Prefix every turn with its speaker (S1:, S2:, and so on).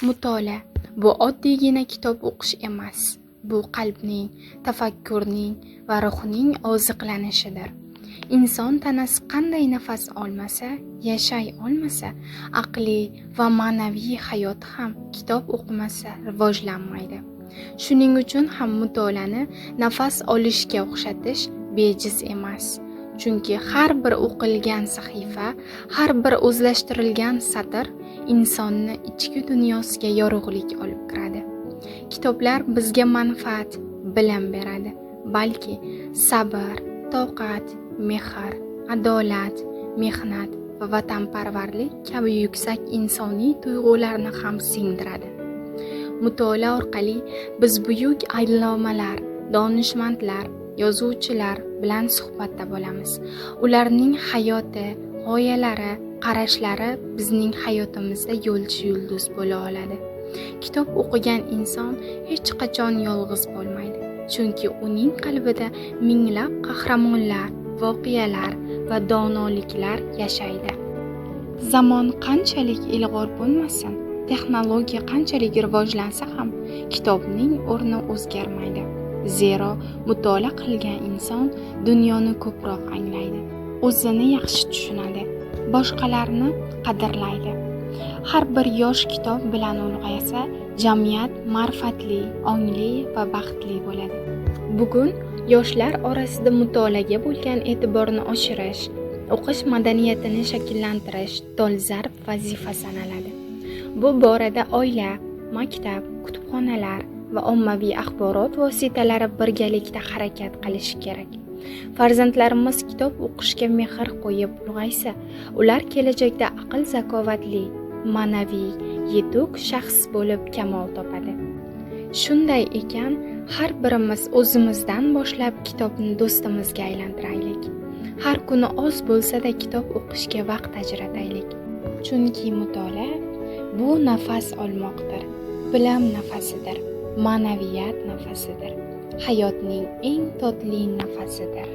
S1: Mutolaa bu oddiygina kitob o'qish emas. Bu qalbning, tafakkurning va ruhning oziqlanishidir. Inson tanasi qanday nafas olmasa, yashay olmasa, aqliy va ma'naviy hayoti ham kitob o'qimasa rivojlanmaydi. Shuning uchun ham mutolaani nafas olishga o'xshatish bejiz emas. Chunki har bir o'qilgan sahifa, har bir o'zlashtirilgan satr insonni ichki dunyosiga yorug'lik olib kiradi. Kitoblar bizga manfaat, bilim beradi, balki sabr, toqat, mehr, adolat, mehnat va vatanparvarlik kabi yuksak insoniy tuyg'ularni ham singdiradi. Mutolaa orqali biz buyuk allomalar, donishmandlar, yozuvchilar bilan suhbatda bo'lamiz. Ularning hayoti, g'oyalari, qarashlari bizning hayotimizda yo'lchi yulduz bo'la oladi. Kitob o'qigan inson hech qachon yolg'iz bo'lmaydi. Chunki uning qalbida minglab qahramonlar, voqealar va donoliklar yashaydi. Zamon qanchalik ilg'or bo'lmasin, texnologiya qanchalik rivojlansa ham kitobning o'rni o'zgarmaydi. Zero mutolaa qilgan inson dunyoni ko'proq anglaydi, o'zini yaxshi tushunadi, boshqalarni qadrlaydi. Har bir yosh kitob bilan ulg'aysa, jamiyat ma'rifatli, ongli va baxtli bo'ladi. Bugun yoshlar orasida mutolaaga bo'lgan e'tiborni oshirish, o'qish madaniyatini shakllantirish dolzarb vazifa sanaladi. Bu borada oila, maktab, kutubxonalar va ommaviy axborot vositalari birgalikda harakat qilishi kerak. Farzandlarimiz kitob o'qishga mehr qo'yib ulg'aysa, ular kelajakda aql zakovatli, ma'naviy, yetuk shaxs bo'lib kamol topadi. Shunday ekan, har birimiz o'zimizdan boshlab kitobni do'stimizga aylantiraylik. Har kuni oz bo'lsa-da kitob o'qishga vaqt ajrataylik. Chunki mutolaa bu nafas olmoqdir, bilim nafasidir, ma'naviyat nafasidir, hayotning eng totli nafasidir.